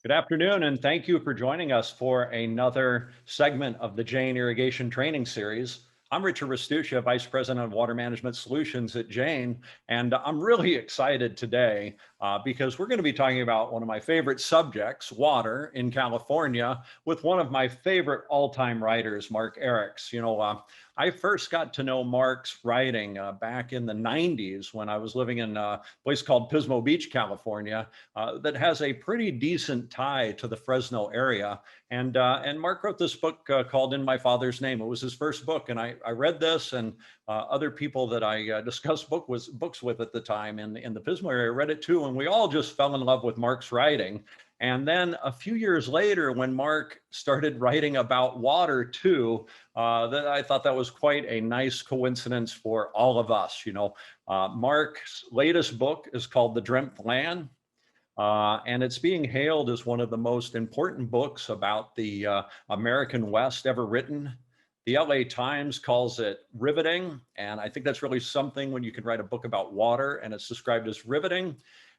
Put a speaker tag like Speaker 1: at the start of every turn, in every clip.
Speaker 1: Good afternoon, and thank you for joining us for another segment of the Jane Irrigation Training Series. I'm Richard Restuccia, Vice President of Water Management Solutions at Jane, and I'm really excited today because we're going to be talking about one of my favorite subjects, water in California, with one of my favorite all-time writers, Mark Arax. I first got to know Mark's writing back in the 90s when I was living in a place called Pismo Beach, California, that has a pretty decent tie to the Fresno area. And Mark wrote this book called In My Father's Name. It was his first book, and I read this, and other people that I discussed books with at the time in the Pismo area read it too, and we all just fell in love with Mark's writing. And then a few years later, when Mark started writing about water too, that I thought that was quite a nice coincidence for all of us. Mark's latest book is called The Dreamt Land. And it's being hailed as one of the most important books about the American West ever written. The LA Times calls it riveting, and I think that's really something when you can write a book about water and it's described as riveting.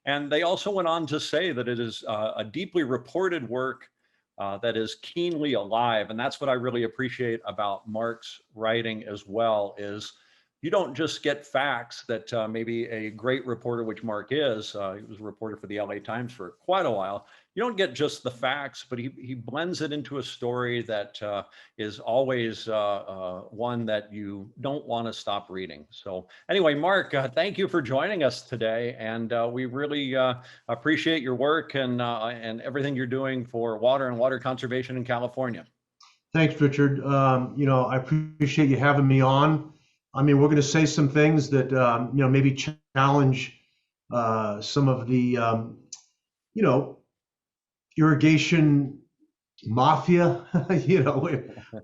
Speaker 1: And they also went on to say that it is a deeply reported work that is keenly alive. And that's what I really appreciate about Mark's writing as well, is you don't just get facts that maybe a great reporter, which Mark is, he was a reporter for the LA Times for quite a while. You don't get just the facts, but he blends it into a story that is always one that you don't want to stop reading. So anyway, Mark, thank you for joining us today. And we really appreciate your work and everything you're doing for water and water conservation in California.
Speaker 2: Thanks, Richard. I appreciate you having me on. I mean, we're going to say some things that, maybe challenge some of the, irrigation mafia,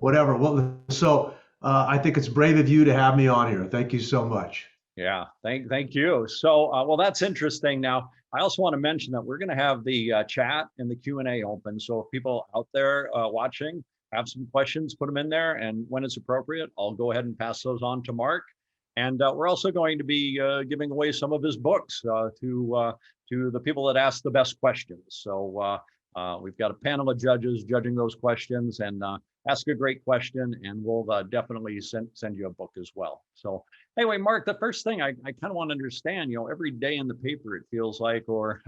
Speaker 2: whatever. Well, so I think it's brave of you to have me on here. Thank you so much.
Speaker 1: Yeah, thank you. So, well, that's interesting. Now, I also want to mention that we're going to have the chat and the Q&A open. So if people out there watching have some questions, put them in there. And when it's appropriate, I'll go ahead and pass those on to Mark. And we're also going to be giving away some of his books to the people that ask the best questions. So we've got a panel of judges judging those questions, and ask a great question, and we'll definitely send you a book as well. So anyway, Mark, the first thing I kind of want to understand, every day in the paper, it feels like, or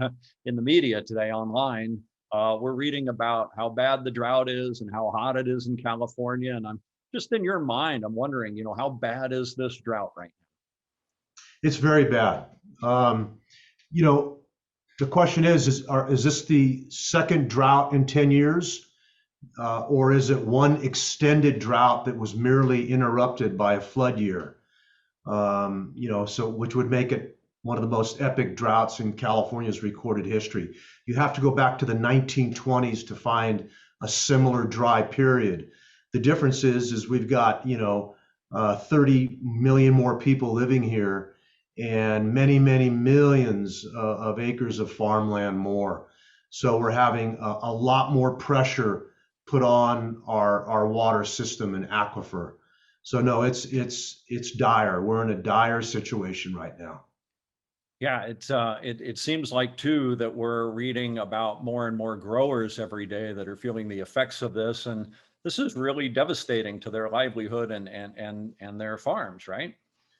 Speaker 1: in the media today online, we're reading about how bad the drought is and how hot it is in California. And I'm just, in your mind, I'm wondering, how bad is this drought right now?
Speaker 2: It's very bad. The question is this the second drought in 10 years? Or is it one extended drought that was merely interrupted by a flood year? Which would make it one of the most epic droughts in California's recorded history. You have to go back to the 1920s to find a similar dry period. The difference is we've got 30 million more people living here, and many, many millions of acres of farmland more. So we're having a lot more pressure put on our water system and aquifer. So no, it's dire. We're in a dire situation right now.
Speaker 1: Yeah, it seems like too that we're reading about more and more growers every day that are feeling the effects of this, and this is really devastating to their livelihood and their farms, right?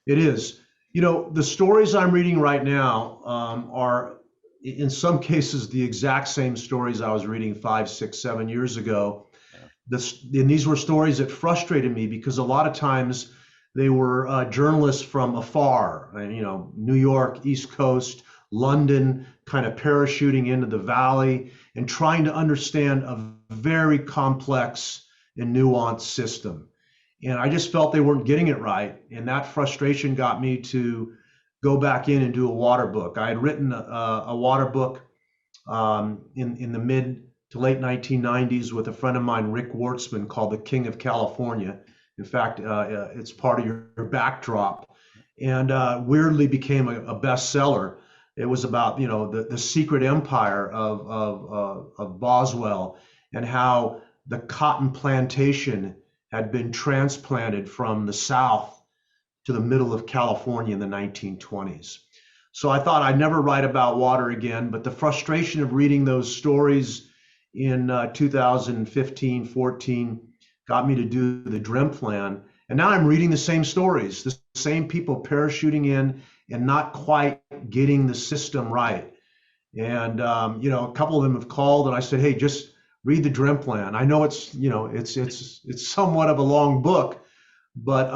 Speaker 2: It is. The stories I'm reading right now are, in some cases, the exact same stories I was reading 5, 6, 7 years ago. And these were stories that frustrated me because a lot of times they were journalists from afar, New York, East Coast, London, kind of parachuting into the valley and trying to understand a very complex and nuanced system. And I just felt they weren't getting it right. And that frustration got me to go back in and do a water book. I had written a water book in the mid to late 1990s with a friend of mine, Rick Wartzman, called The King of California. In fact, it's part of your backdrop, and weirdly became a bestseller. It was about the secret empire of Boswell, and how the cotton plantation had been transplanted from the south to the middle of California in the 1920s. So I thought I'd never write about water again, but the frustration of reading those stories in 2015, 14, got me to do the Dreamt Land. And now I'm reading the same stories, the same people parachuting in and not quite getting the system right. And a couple of them have called, and I said, "Hey, just read the Dreamt Land. I know it's somewhat of a long book, but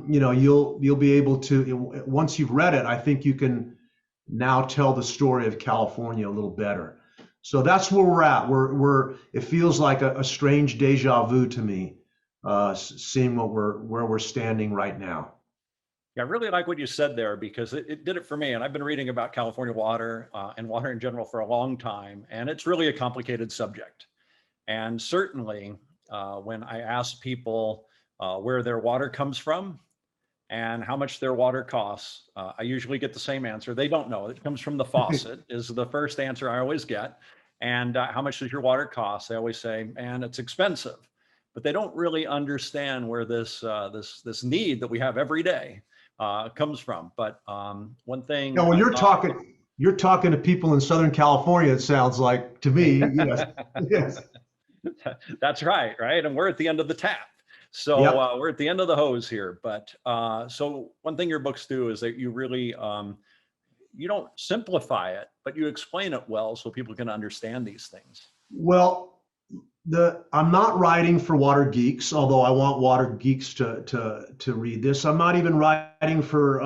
Speaker 2: you'll be able to, once you've read it, I think you can now tell the story of California a little better." So that's where we're at. It feels like a strange deja vu to me, seeing where we're standing right now.
Speaker 1: Yeah, I really like what you said there, because it did it for me. And I've been reading about California water and water in general for a long time. And it's really a complicated subject. And certainly when I ask people where their water comes from and how much their water costs, I usually get the same answer. They don't know. It comes from the faucet is the first answer I always get. And how much does your water cost? They always say, man, it's expensive. But they don't really understand where this need that we have every day comes from. But one thing.
Speaker 2: When you're talking to people in Southern California, it sounds like to me. Yes. Yes.
Speaker 1: That's right, right? And we're at the end of the tap. So
Speaker 2: Yep.
Speaker 1: we're at the end of the hose here. But so one thing your books do is that you really, you don't simplify it, but you explain it well so people can understand these things.
Speaker 2: Well, I'm not writing for water geeks, although I want water geeks to read this. I'm not even writing for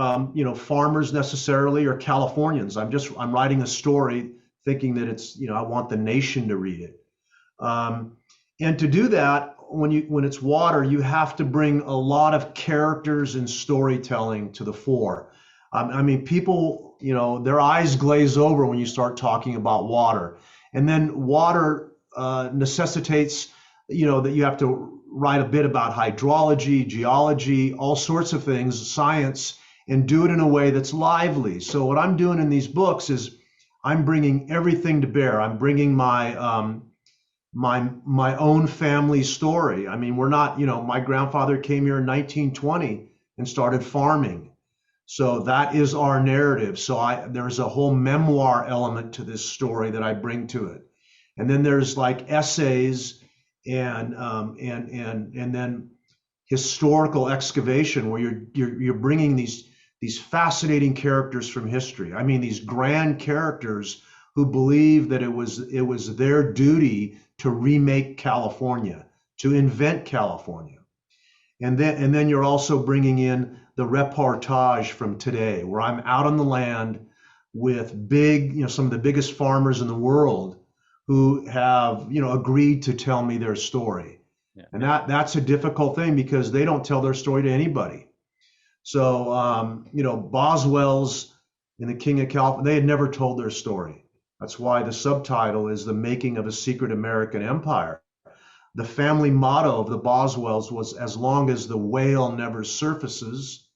Speaker 2: farmers necessarily or Californians. I'm writing a story thinking that I want the nation to read it. And to do that, when it's water, you have to bring a lot of characters and storytelling to the fore. I mean, people, their eyes glaze over when you start talking about water, and then water necessitates, that you have to write a bit about hydrology, geology, all sorts of things, science, and do it in a way that's lively. So what I'm doing in these books is I'm bringing everything to bear. I'm bringing my own family story. I mean, we're not, my grandfather came here in 1920 and started farming. So that is our narrative. So there's a whole memoir element to this story that I bring to it. And then there's like essays and then historical excavation where you're bringing these fascinating characters from history. I mean, these grand characters who believe that it was their duty to remake California, to invent California. And then you're also bringing in the reportage from today, where I'm out on the land with some of the biggest farmers in the world who have, agreed to tell me their story.
Speaker 1: Yeah.
Speaker 2: And that's a difficult thing because they don't tell their story to anybody. So, Boswell's and the King of California, they had never told their story. That's why the subtitle is The Making of a Secret American Empire. The family motto of the Boswells was, as long as the whale never surfaces,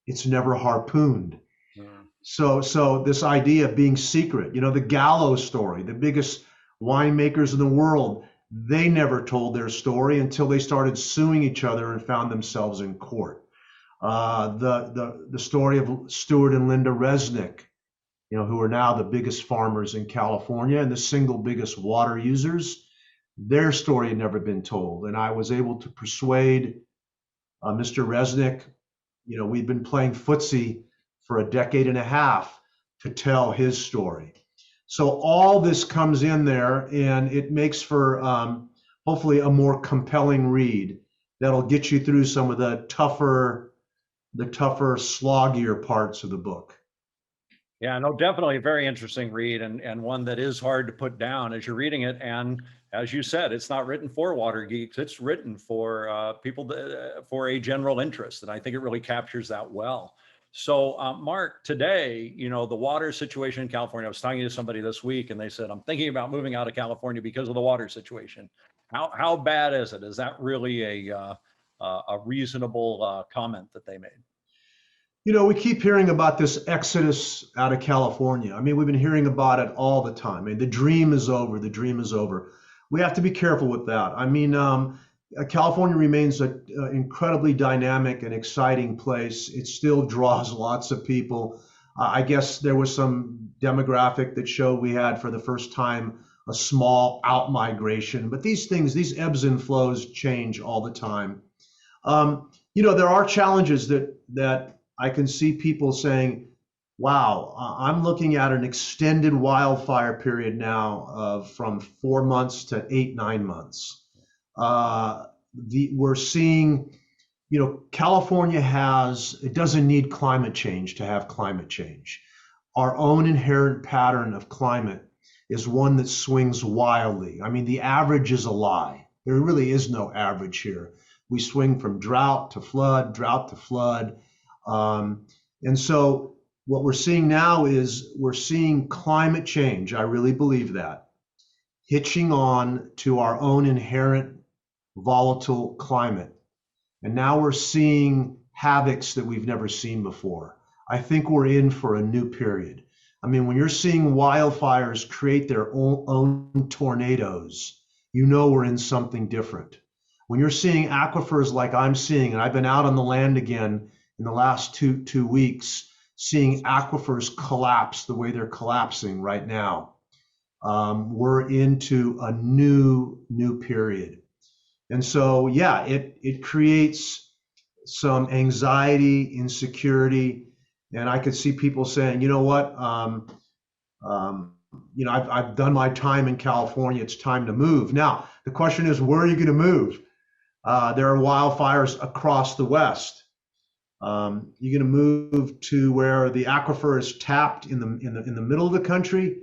Speaker 2: it's never harpooned. Yeah. So this idea of being secret, the Gallo story, the biggest winemakers in the world, they never told their story until they started suing each other and found themselves in court. The story of Stuart and Linda Resnick, who are now the biggest farmers in California and the single biggest water users, their story had never been told. And I was able to persuade Mr. Resnick, we'd been playing footsie for a decade and a half, to tell his story. So all this comes in there, and it makes for hopefully a more compelling read that'll get you through some of the tougher, sloggier parts of the book.
Speaker 1: Yeah, no, definitely a very interesting read, and one that is hard to put down as you're reading it. And as you said, it's not written for water geeks. It's written for people for a general interest. And I think it really captures that well. So Mark, today, the water situation in California, I was talking to somebody this week and they said, I'm thinking about moving out of California because of the water situation. How bad is it? Is that really a reasonable comment that they made?
Speaker 2: We keep hearing about this exodus out of California. I mean, we've been hearing about it all the time. I mean, the dream is over. The dream is over. We have to be careful with that. I mean, California remains an incredibly dynamic and exciting place. It still draws lots of people. I guess there was some demographic that showed we had, for the first time, a small out migration. But these things, these ebbs and flows change all the time. There are challenges that I can see people saying, wow, I'm looking at an extended wildfire period now of from 4 months to 8, 9 months. We're seeing, California it doesn't need climate change to have climate change. Our own inherent pattern of climate is one that swings wildly. I mean, the average is a lie. There really is no average here. We swing from drought to flood, drought to flood. And so what we're seeing now is we're seeing climate change. I really believe that, hitching on to our own inherent volatile climate. And now we're seeing havocs that we've never seen before. I think we're in for a new period. I mean, when you're seeing wildfires create their own tornadoes, we're in something different. When you're seeing aquifers like I'm seeing, and I've been out on the land again in the last two weeks, seeing aquifers collapse the way they're collapsing right now, we're into a new period. And so, yeah, it creates some anxiety, insecurity, and I could see people saying, you know what, I've done my time in California. It's time to move. Now, the question is, where are you going to move? There are wildfires across the West. You're going to move to where the aquifer is tapped in the middle of the country.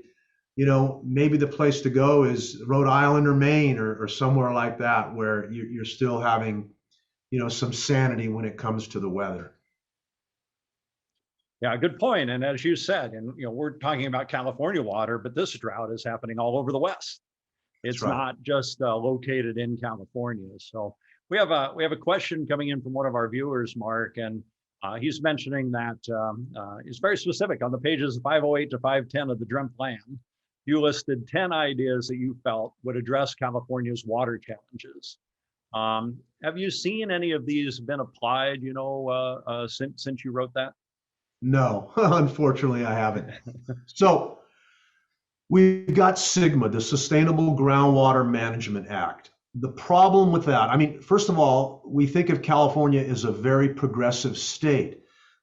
Speaker 2: Maybe the place to go is Rhode Island or Maine or somewhere like that, where you're still having, some sanity when it comes to the weather.
Speaker 1: Yeah, good point. And as you said, and we're talking about California water, but this drought is happening all over the West. It's
Speaker 2: right.
Speaker 1: not just located in California. So we have a question coming in from one of our viewers, Mark, and he's mentioning that he's very specific on the pages 508 to 510 of the Dreamt Land. You listed 10 ideas that you felt would address California's water challenges. Have you seen any of these been applied, since you wrote that?
Speaker 2: No, unfortunately, I haven't. So we've got SGMA, the Sustainable Groundwater Management Act. The problem with that, I mean, first of all, we think of California as a very progressive state.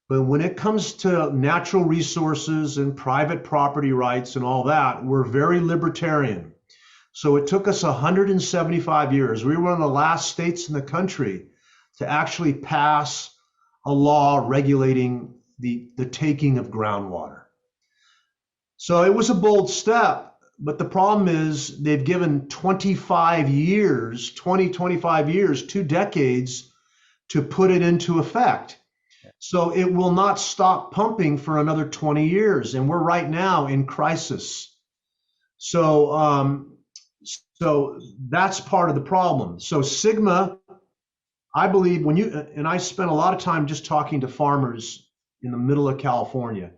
Speaker 2: But when it comes to natural resources and private property rights and all that, we're very libertarian. So it took us 175 years. We were one of the last states in the country to actually pass a law regulating the taking of groundwater. So it was a bold step, but the problem is they've given 25 years, 2 decades to put it into effect. So it will not stop pumping for another 20 years. And we're right now in crisis. So, so that's part of the problem. So SGMA, I believe and I spent a lot of time just talking to farmers in the middle of California,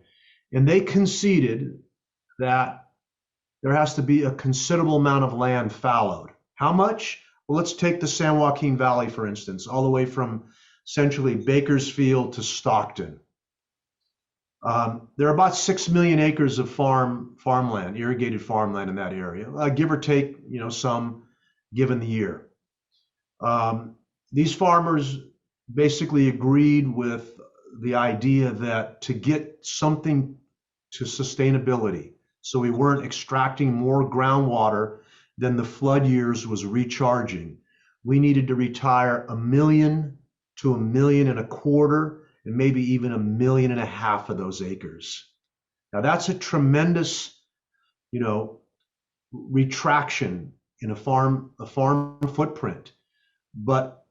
Speaker 2: and they conceded that there has to be a considerable amount of land fallowed. How much? Well, let's take the San Joaquin Valley, for instance, all the way from essentially Bakersfield to Stockton. There are about 6 million acres of farmland, irrigated farmland in that area, give or take, some given the year. These farmers basically agreed with the idea that to get something to sustainability, so we weren't extracting more groundwater than the flood years was recharging, we needed to retire 1 million to 1.25 million, and maybe even 1.5 million of those acres. Now that's a tremendous, retraction in a farm footprint. But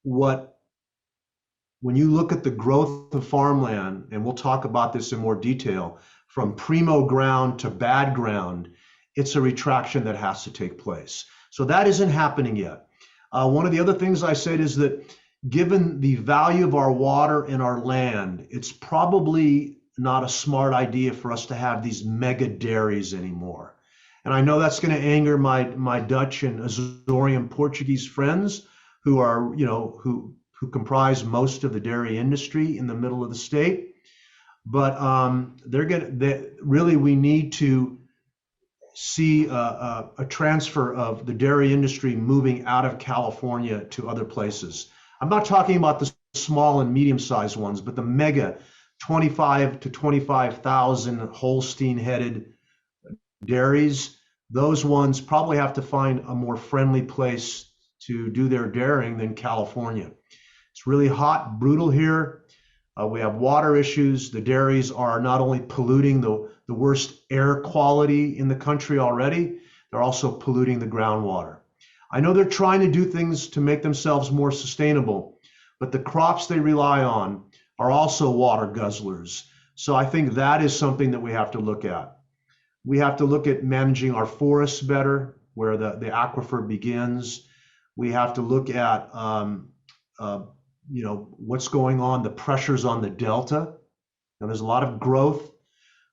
Speaker 2: when you look at the growth of farmland, and we'll talk about this in more detail, from primo ground to bad ground, it's a retraction that has to take place. So that isn't happening yet. One of the other things I said is that given the value of our water and our land, it's probably not a smart idea for us to have these mega dairies anymore. And I know that's going to anger my Dutch and Azorean Portuguese friends who are, who comprise most of the dairy industry in the middle of the state. But really we need to see a transfer of the dairy industry moving out of California to other places. I'm not talking about the small and medium-sized ones, but the mega 25 to 25,000 Holstein-headed dairies. Those ones probably have to find a more friendly place to do their dairying than California. It's really hot, brutal here. We have water issues. The dairies are not only polluting the worst air quality in the country already, they're also polluting the groundwater. I know they're trying to do things to make themselves more sustainable, but the crops they rely on are also water guzzlers. So I think that is something that we have to look at. We have to look at managing our forests better, where the aquifer begins. We have to look at what's going on, the pressures on the delta. Now there's a lot of growth.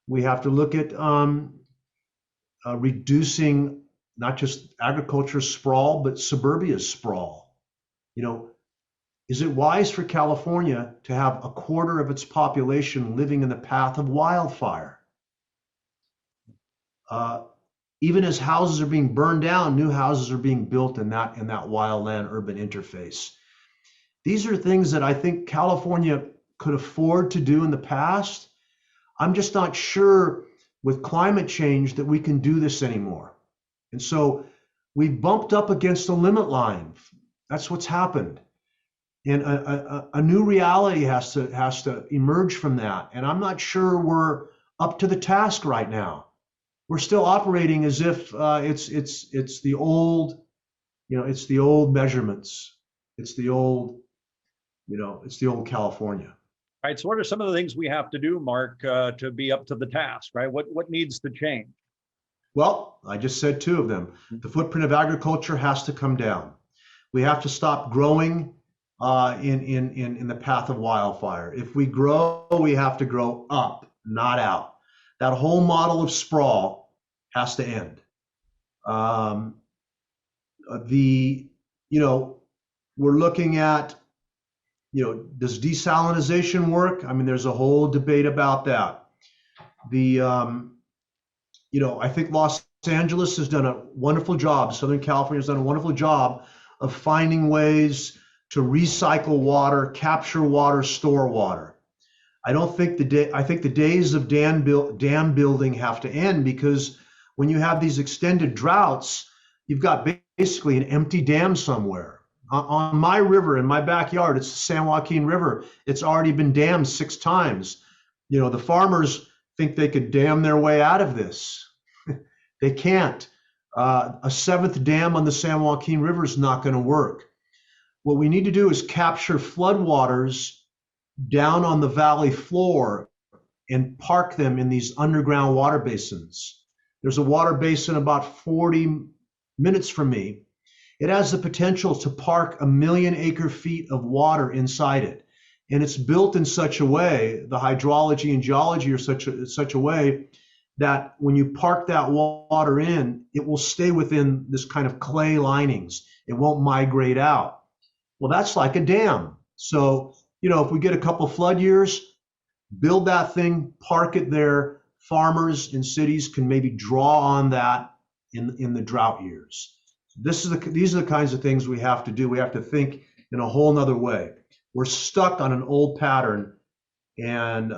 Speaker 2: We have to look at reducing not just agriculture sprawl, but suburbia sprawl. Is it wise for California to have a quarter of its population living in the path of wildfire? Even as houses are being burned down, new houses are being built in that wildland urban interface. These are things that I think California could afford to do in the past. I'm just not sure with climate change that we can do this anymore. And so we bumped up against the limit line. That's what's happened. And a new reality has to emerge from that. And I'm not sure we're up to the task right now. We're still operating as if it's the old, it's the old measurements. It's the old California.
Speaker 1: Right. So what are some of the things we have to do, Mark, to be up to the task, right? What needs to change?
Speaker 2: Well, I just said two of them. The footprint of agriculture has to come down. We have to stop growing in the path of wildfire. If we grow, we have to grow up, not out. That whole model of sprawl has to end. We're looking at, does desalinization work? I mean, there's a whole debate about that. I think Los Angeles has done a wonderful job. Southern California has done a wonderful job of finding ways to recycle water, capture water, store water. I think the days of dam building have to end, because when you have these extended droughts, you've got basically an empty dam somewhere. On my river in my backyard, it's the San Joaquin River. It's already been dammed 6 times. The farmers think they could dam their way out of this. They can't. A 7th dam on the San Joaquin River is not going to work. What we need to do is capture floodwaters down on the valley floor and park them in these underground water basins. There's a water basin about 40 minutes from me. It has the potential to park 1 million acre-feet of water inside it. And it's built in such a way, the hydrology and geology are such a way that when you park that water in, it will stay within this kind of clay linings. It won't migrate out. Well, that's like a dam. So, if we get a couple flood years, build that thing, park it there. Farmers in cities can maybe draw on that in the drought years. These are the kinds of things we have to do. We have to think in a whole nother way. We're stuck on an old pattern, and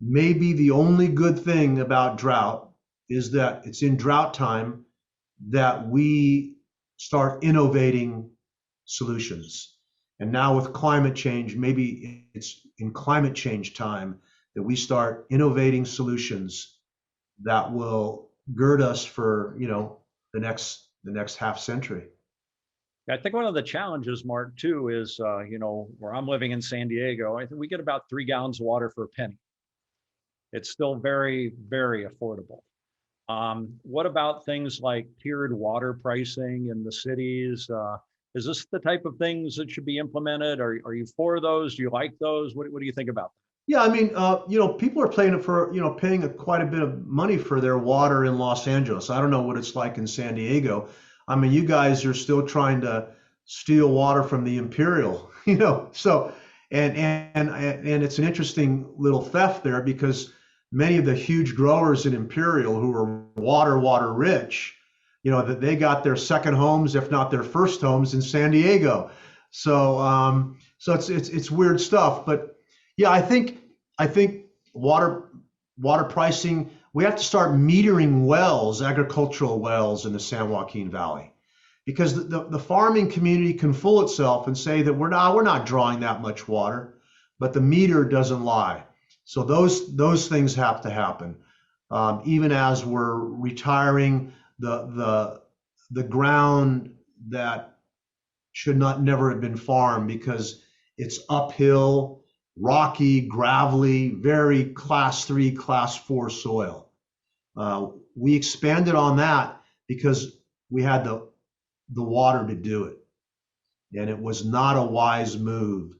Speaker 2: maybe the only good thing about drought is that it's in drought time that we start innovating solutions. And now with climate change, maybe it's in climate change time that we start innovating solutions that will gird us for the next half century.
Speaker 1: I think one of the challenges, Mark, too, is where I'm living in San Diego, I think we get about 3 gallons of water for a penny. It's still very, very affordable. What about things like tiered water pricing in the cities? Is this the type of things that should be implemented? Are you for those? Do you like those? What do you think about that?
Speaker 2: Yeah, I mean, people are paying quite a bit of money for their water in Los Angeles. I don't know what it's like in San Diego. I mean, you guys are still trying to steal water from the Imperial, so and it's an interesting little theft there, because many of the huge growers in Imperial who were water rich, that they got their second homes, if not their first homes, in San Diego. So it's weird stuff. But yeah, I think water pricing. We have to start metering wells, agricultural wells in the San Joaquin Valley, because the farming community can fool itself and say that we're not drawing that much water, but the meter doesn't lie. So those things have to happen, even as we're retiring the ground that should not never have been farmed because it's uphill, rocky, gravelly, very class 3, class 4 soil. We expanded on that because we had the water to do it. And it was not a wise move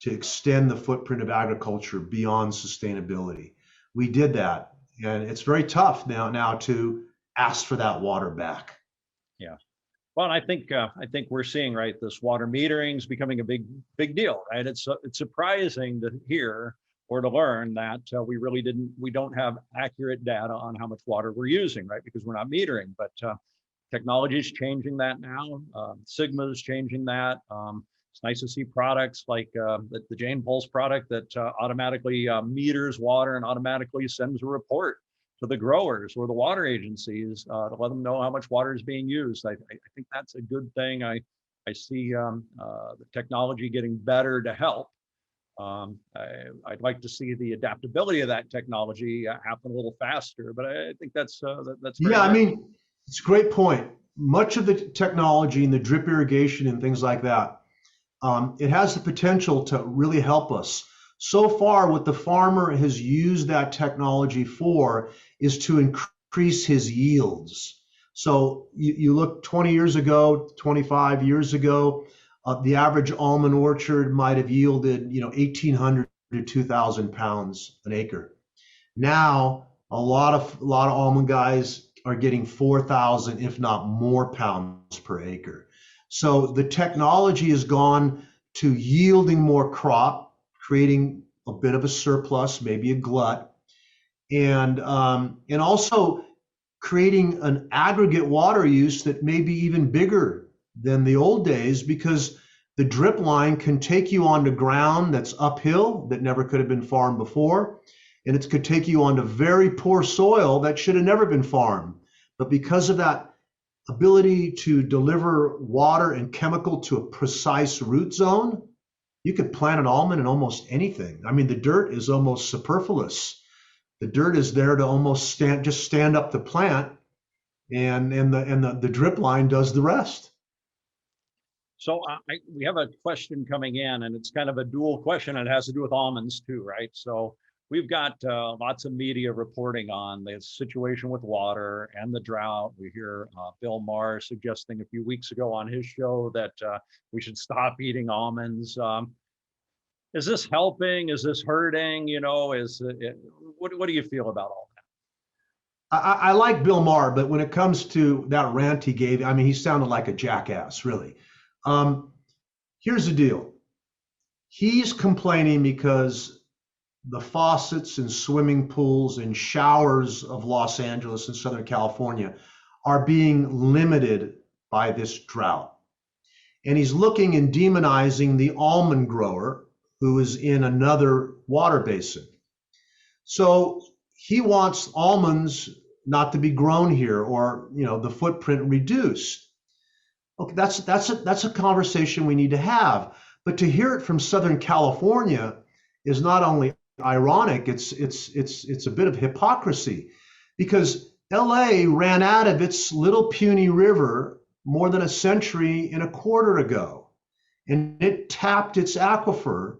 Speaker 2: to extend the footprint of agriculture beyond sustainability. We did that, and it's very tough now to ask for that water back.
Speaker 1: Yeah. Well, I think we're seeing, right, this water metering is becoming a big deal, right? It's surprising to hear or to learn that we don't have accurate data on how much water we're using, right? Because we're not metering, but technology is changing that now. Sigma is changing that. It's nice to see products like the Jane Pulse product that automatically meters water and automatically sends a report to the growers or the water agencies to let them know how much water is being used. I think that's a good thing. I see the technology getting better to help. I'd like to see the adaptability of that technology happen a little faster, but I think that's very
Speaker 2: Yeah, I
Speaker 1: good.
Speaker 2: mean, it's a great point. Much of the technology and the drip irrigation and things like that, it has the potential to really help us. So far, what the farmer has used that technology for is to increase his yields. So you look 20 years ago, 25 years ago, the average almond orchard might have yielded, 1,800 to 2,000 pounds an acre. Now, a lot of almond guys are getting 4,000, if not more, pounds per acre. So the technology has gone to yielding more crop, creating a bit of a surplus, maybe a glut, and also creating an aggregate water use that may be even bigger than the old days, because the drip line can take you onto ground that's uphill that never could have been farmed before, and it could take you onto very poor soil that should have never been farmed. But because of that ability to deliver water and chemical to a precise root zone, you could plant an almond in almost anything. I mean, the dirt is almost superfluous. The dirt is there to almost stand up the plant, and the drip line does the rest.
Speaker 1: So we have a question coming in, and it's kind of a dual question. It has to do with almonds too, right? So we've got lots of media reporting on the situation with water and the drought. We hear Bill Maher suggesting a few weeks ago on his show that we should stop eating almonds. Is this helping? Is this hurting? What do you feel about all that?
Speaker 2: I like Bill Maher, but when it comes to that rant he gave, I mean, he sounded like a jackass, really. Here's the deal. He's complaining because the faucets and swimming pools and showers of Los Angeles and Southern California are being limited by this drought. And he's looking and demonizing the almond grower who is in another water basin. So he wants almonds not to be grown here, or the footprint reduced. Okay, that's a conversation we need to have. But to hear it from Southern California is not only ironic, it's a bit of hypocrisy, because LA ran out of its little puny river more than a century and a quarter ago, and it tapped its aquifer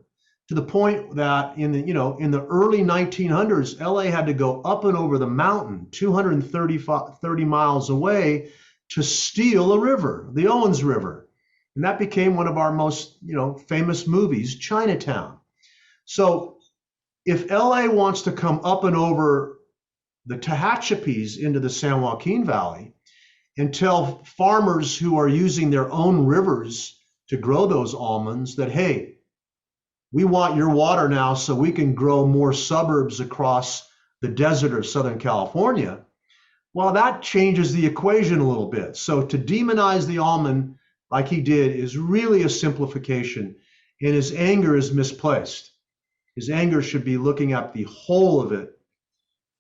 Speaker 2: to the point that in the early 1900s, LA had to go up and over the mountain 30 miles away to steal a river, the Owens River. And that became one of our most famous movies, Chinatown. So if LA wants to come up and over the Tehachapis into the San Joaquin Valley and tell farmers who are using their own rivers to grow those almonds that, hey, we want your water now so we can grow more suburbs across the desert of Southern California, well, that changes the equation a little bit. So to demonize the almond like he did is really a simplification, and his anger is misplaced. His anger should be looking at the whole of it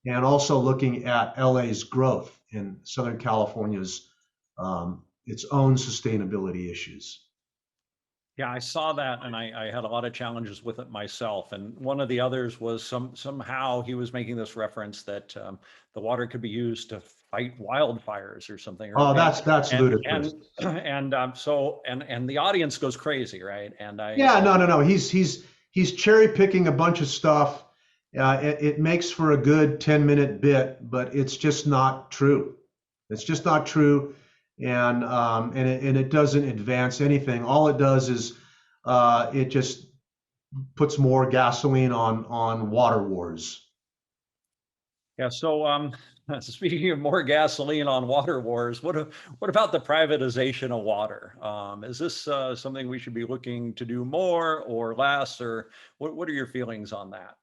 Speaker 2: and also looking at LA's growth and Southern California's its own sustainability issues.
Speaker 1: Yeah, I saw that, and I had a lot of challenges with it myself. And one of the others was somehow he was making this reference that the water could be used to fight wildfires or something.
Speaker 2: Oh, that's ludicrous.
Speaker 1: And the audience goes crazy, right? And
Speaker 2: Yeah, no. He's cherry picking a bunch of stuff. It makes for a good 10-minute bit, but it's just not true. It's just not true, and it doesn't advance anything. All it does is it just puts more gasoline on water wars.
Speaker 1: Yeah. So, speaking of more gasoline on water wars, what about the privatization of water? Is this something we should be looking to do more or less, or what are your feelings on that?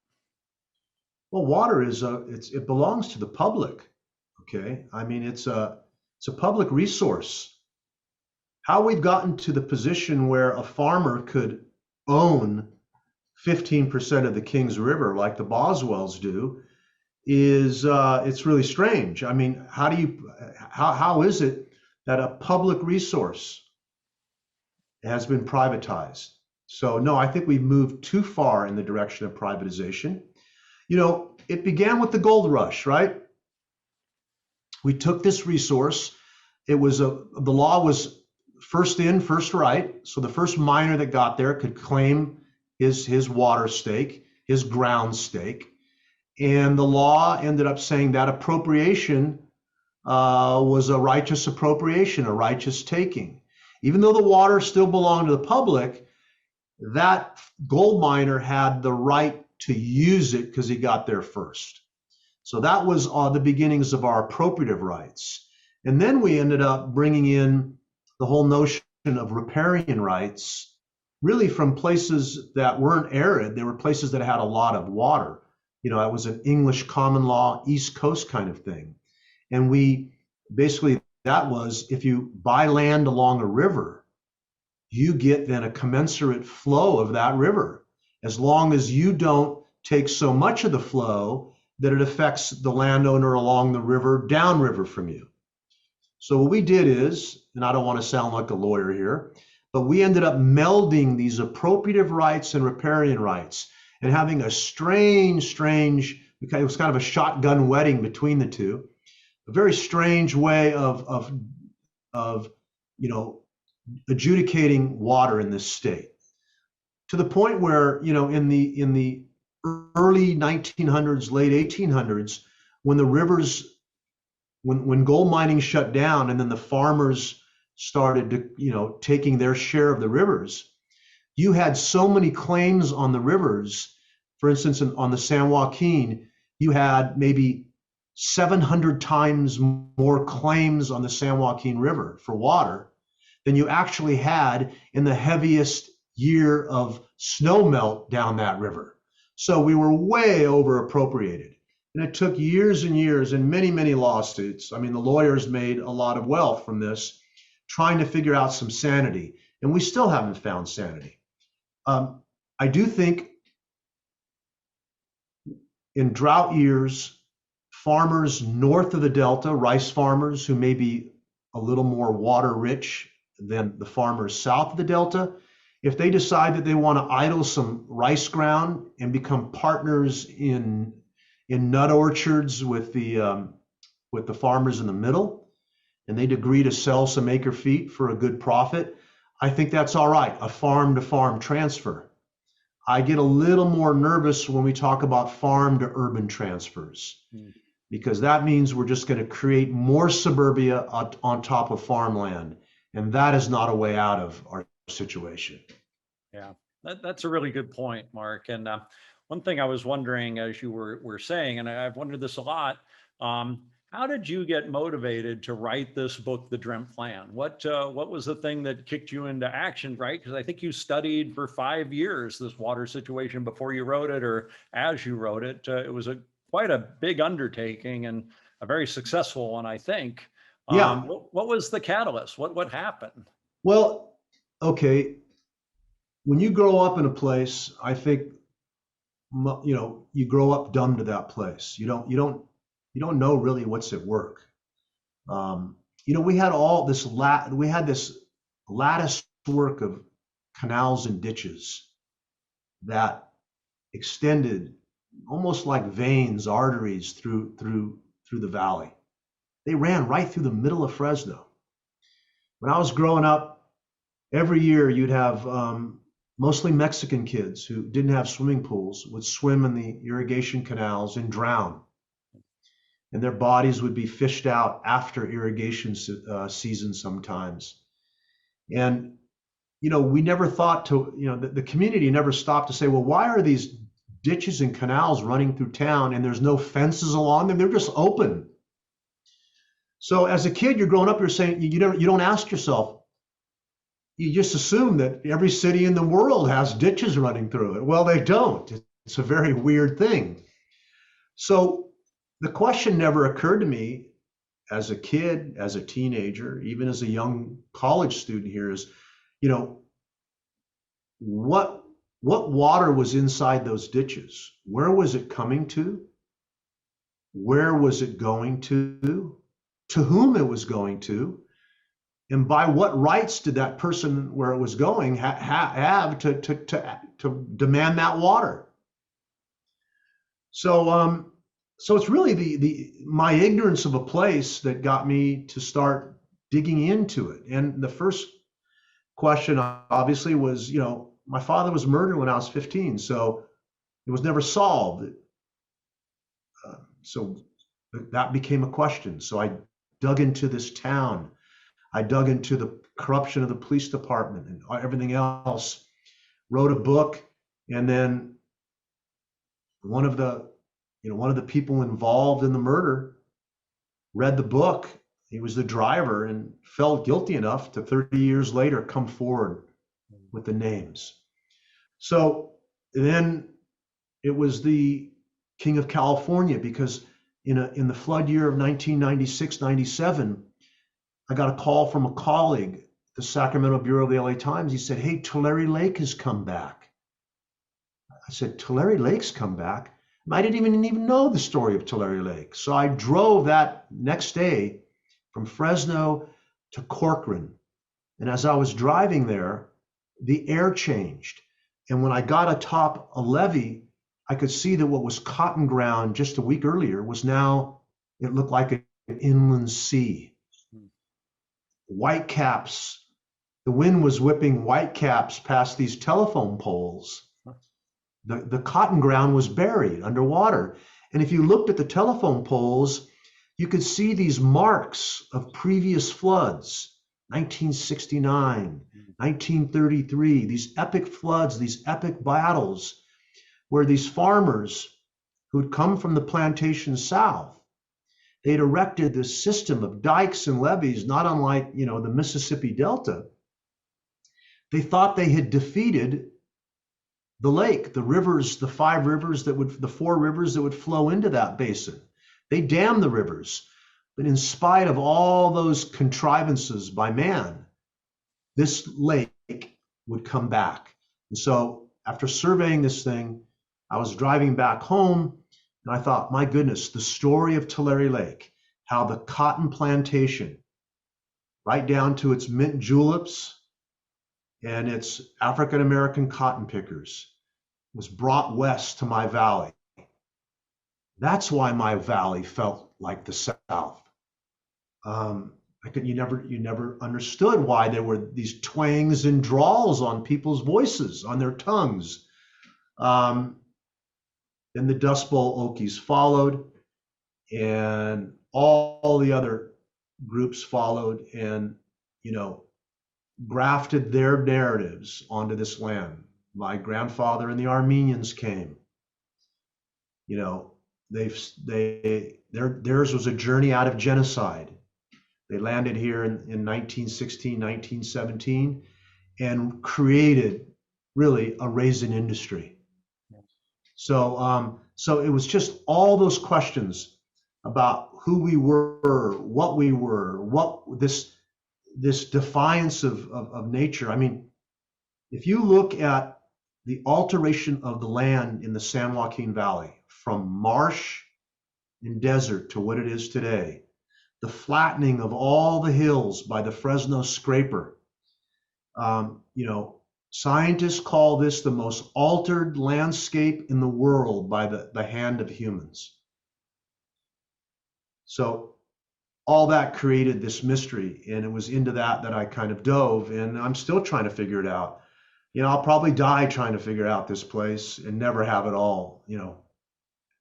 Speaker 2: Well, water is it belongs to the public. Okay, I mean it's a public resource. How we've gotten to the position where a farmer could own 15% of the Kings River like the Boswells do is it's really strange. I mean, how is it that a public resource has been privatized? So no, I think we've moved too far in the direction of privatization. You know, it began with the gold rush, right? We took this resource. The law was first in, first right. So the first miner that got there could claim his water stake, his ground stake. And the law ended up saying that appropriation was a righteous appropriation, a righteous taking. Even though the water still belonged to the public, that gold miner had the right to use it because he got there first. So that was the beginnings of our appropriative rights. And then we ended up bringing in the whole notion of riparian rights, really from places that weren't arid. They were places that had a lot of water. You know, it was an English common law, East Coast kind of thing. And we basically, that was if you buy land along a river, you get then a commensurate flow of that river, as long as you don't take so much of the flow that it affects the landowner along the river, downriver from you. So what we did is, and I don't want to sound like a lawyer here, but we ended up melding these appropriative rights and riparian rights and having a strange, it was kind of a shotgun wedding between the two, a very strange way of adjudicating water in this state, to the point where, you know, in the early 1900s, late 1800s, when the rivers, when gold mining shut down and then the farmers started to, you know, taking their share of the rivers, you had so many claims on the rivers. For instance, on the San Joaquin, you had maybe 700 times more claims on the San Joaquin River for water than you actually had in the heaviest year of snow melt down that river. So we were way over appropriated. And it took years and years and many, many lawsuits. I mean, the lawyers made a lot of wealth from this, trying to figure out some sanity. And we still haven't found sanity. I do think in drought years, farmers north of the Delta, rice farmers who may be a little more water rich than the farmers south of the Delta, if they decide that they want to idle some rice ground and become partners in nut orchards with the farmers in the middle, and they'd agree to sell some acre feet for a good profit, I think that's all right, a farm to farm transfer. I get a little more nervous when we talk about farm to urban transfers, because that means we're just going to create more suburbia on top of farmland. And that is not a way out of our situation.
Speaker 1: Yeah, that's a really good point, Mark. And one thing I was wondering, as you were saying, and I've wondered this a lot, how did you get motivated to write this book, The Dreamt Land? What was the thing that kicked you into action, right? Because I think you studied for 5 years this water situation before you wrote it, or as you wrote it. It was a quite a big undertaking and a very successful one, I think.
Speaker 2: Yeah.
Speaker 1: What was the catalyst? What happened?
Speaker 2: Well, okay. When you grow up in a place, I think, you grow up dumb to that place. You don't know really what's at work. We had we had this lattice work of canals and ditches that extended almost like veins, arteries through the valley. They ran right through the middle of Fresno. When I was growing up, every year you'd have mostly Mexican kids who didn't have swimming pools would swim in the irrigation canals and drown, and their bodies would be fished out after irrigation season sometimes. And we never thought to, the community never stopped to say, well, why are these ditches and canals running through town and there's no fences along them? They're just open. So as a kid, you're growing up, you're saying, you don't ask yourself, you just assume that every city in the world has ditches running through it. Well, they don't. It's a very weird thing. So the question never occurred to me as a kid, as a teenager, even as a young college student here is, what water was inside those ditches? Where was it coming to? Where was it going to? To whom it was going to? And by what rights did that person where it was going have to demand that water? So it's really the my ignorance of a place that got me to start digging into it. And the first question obviously was, my father was murdered when I was 15, so it was never solved. So that became a question. So I dug into this town. I dug into the corruption of the police department and everything else, wrote a book, and then one of the people involved in the murder read the book. He was the driver and felt guilty enough to 30 years later come forward with the names. So then it was the King of California, because in the flood year of 1996, 97, I got a call from a colleague, the Sacramento Bureau of the LA Times. He said, hey, Tulare Lake has come back. I said, Tulare Lake's come back? I didn't even know the story of Tulare Lake. So I drove that next day from Fresno to Corcoran. And as I was driving there, the air changed. And when I got atop a levee, I could see that what was cotton ground just a week earlier was now, it looked like an inland sea. Whitecaps, the wind was whipping whitecaps past these telephone poles. The cotton ground was buried underwater. And if you looked at the telephone poles, you could see these marks of previous floods, 1969, 1933, these epic floods, these epic battles, where these farmers who'd come from the plantation south, they'd erected this system of dikes and levees, not unlike, the Mississippi Delta. They thought they had defeated the lake, the rivers, the four rivers that would flow into that basin. They dammed the rivers, but in spite of all those contrivances by man, this lake would come back. And so after surveying this thing, I was driving back home and I thought, my goodness, the story of Tulare Lake, how the cotton plantation, right down to its mint juleps and its African-American cotton pickers, was brought west to my valley. That's why my valley felt like the South. You never understood why there were these twangs and drawls on people's voices, on their tongues. Then the Dust Bowl Okies followed, and all the other groups followed, and grafted their narratives onto this land. My grandfather and the Armenians came. Theirs was a journey out of genocide. They landed here in 1916, 1917, and created really a raisin industry. So So it was just all those questions about who we were, what this defiance of nature. I mean, if you look at the alteration of the land in the San Joaquin Valley from marsh and desert to what it is today, the flattening of all the hills by the Fresno scraper, you know, scientists call this the most altered landscape in the world by the hand of humans. So all that created this mystery, and it was into that I kind of dove, and I'm still trying to figure it out. You know, I'll probably die trying to figure out this place and never have it all, you know,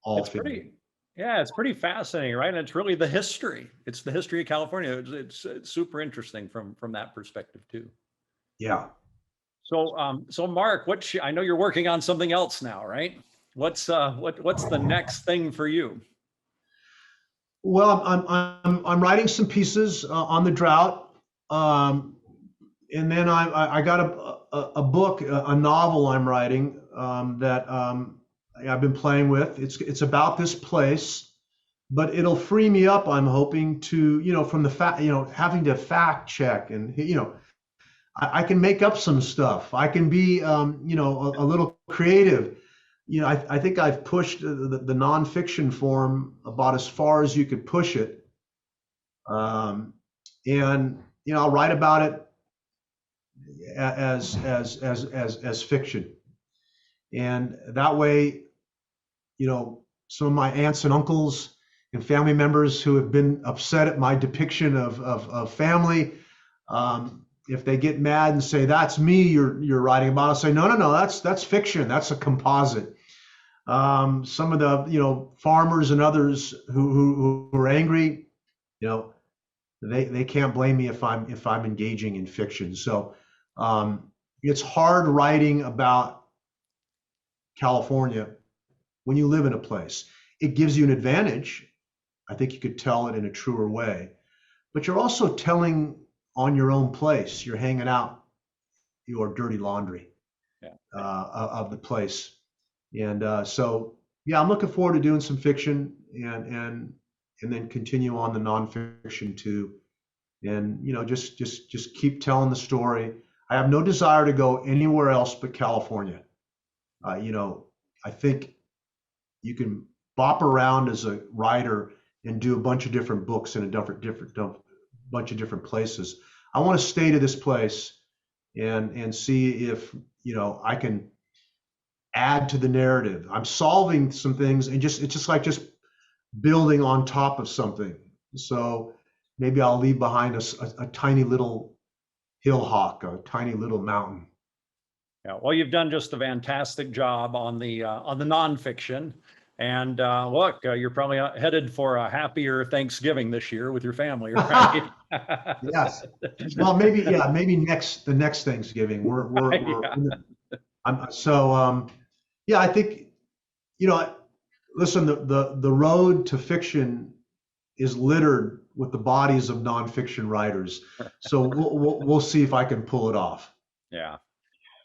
Speaker 2: all
Speaker 1: It's
Speaker 2: figured.
Speaker 1: pretty, yeah, it's pretty fascinating, right? And it's really the history. It's the history of California. It's super interesting from that perspective too.
Speaker 2: Yeah.
Speaker 1: So, so Mark, I know you're working on something else now, right? What's the next thing for you?
Speaker 2: Well, I'm writing some pieces on the drought, and then I got a book, a novel I'm writing that I've been playing with. It's about this place, but it'll free me up. I'm hoping to, you know, from the fact, you know, having to fact check, and you know, I can make up some stuff. I can be, you know, a little creative. You know, I think I've pushed the nonfiction form about as far as you could push it. And you know, I'll write about it as fiction, and that way, you know, some of my aunts and uncles and family members who have been upset at my depiction of family, if they get mad and say that's me you're writing about, I'll say no, that's fiction, that's a composite. Some of the, you know, farmers and others who are angry, you know, they can't blame me if I'm engaging in fiction. So it's hard writing about California when you live in a place. It gives you an advantage. I think you could tell it in a truer way, but you're also telling on your own place. You're hanging out your dirty laundry
Speaker 1: Yeah.
Speaker 2: of the place. And so, yeah, I'm looking forward to doing some fiction and then continue on the nonfiction too. And you know, just keep telling the story. I have no desire to go anywhere else but California. You know, I think you can bop around as a writer and do a bunch of different books in a different bunch of different places. I want to stay to this place and see if, you know, I can add to the narrative. I'm solving some things, and it's just like just building on top of something. So maybe I'll leave behind a tiny little hill hawk, a tiny little mountain.
Speaker 1: Yeah, well, you've done just a fantastic job on the nonfiction, and look, you're probably headed for a happier Thanksgiving this year with your family, right?
Speaker 2: Yes. Well, maybe, yeah, maybe the next Thanksgiving. We're
Speaker 1: Yeah.
Speaker 2: yeah, I think, you know, listen, the road to fiction is littered with the bodies of nonfiction writers. So we'll see if I can pull it off.
Speaker 1: Yeah.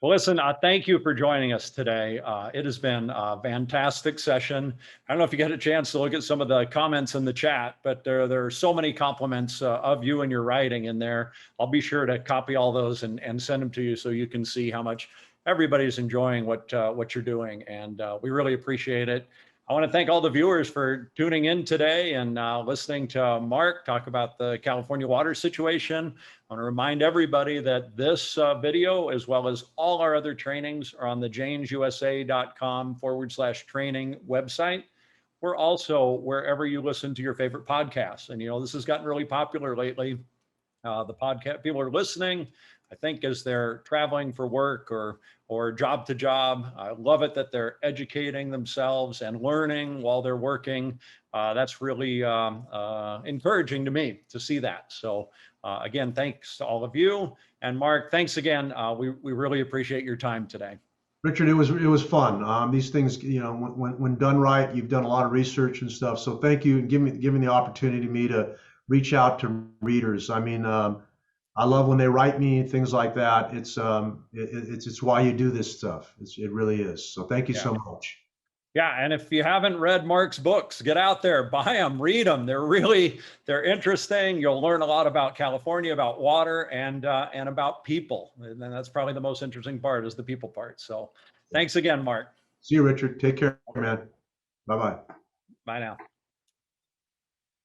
Speaker 1: Well, listen, thank you for joining us today. It has been a fantastic session. I don't know if you get a chance to look at some of the comments in the chat, but there are so many compliments of you and your writing in there. I'll be sure to copy all those and send them to you so you can see how much everybody's enjoying what you're doing. And we really appreciate it. I want to thank all the viewers for tuning in today and listening to Mark talk about the California water situation. I want to remind everybody that this video, as well as all our other trainings, are on the janesusa.com/training website. We're also wherever you listen to your favorite podcasts. And, you know, this has gotten really popular lately. The podcast people are listening, I think, as they're traveling for work or job to job. I love it that they're educating themselves and learning while they're working. That's really encouraging to me to see that. So again, thanks to all of you. And Mark, thanks again. We really appreciate your time today.
Speaker 2: Richard, it was fun. These things, you know, when done right, you've done a lot of research and stuff. So thank you, and giving the opportunity to me to reach out to readers. I mean, I love when they write me, things like that. It's why you do this stuff. It really is. So thank you so much.
Speaker 1: Yeah, and if you haven't read Mark's books, get out there, buy them, read them. They're interesting. You'll learn a lot about California, about water, and about people. And that's probably the most interesting part, is the people part. So thanks again, Mark.
Speaker 2: See you, Richard. Take care, man. Bye-bye.
Speaker 1: Bye now.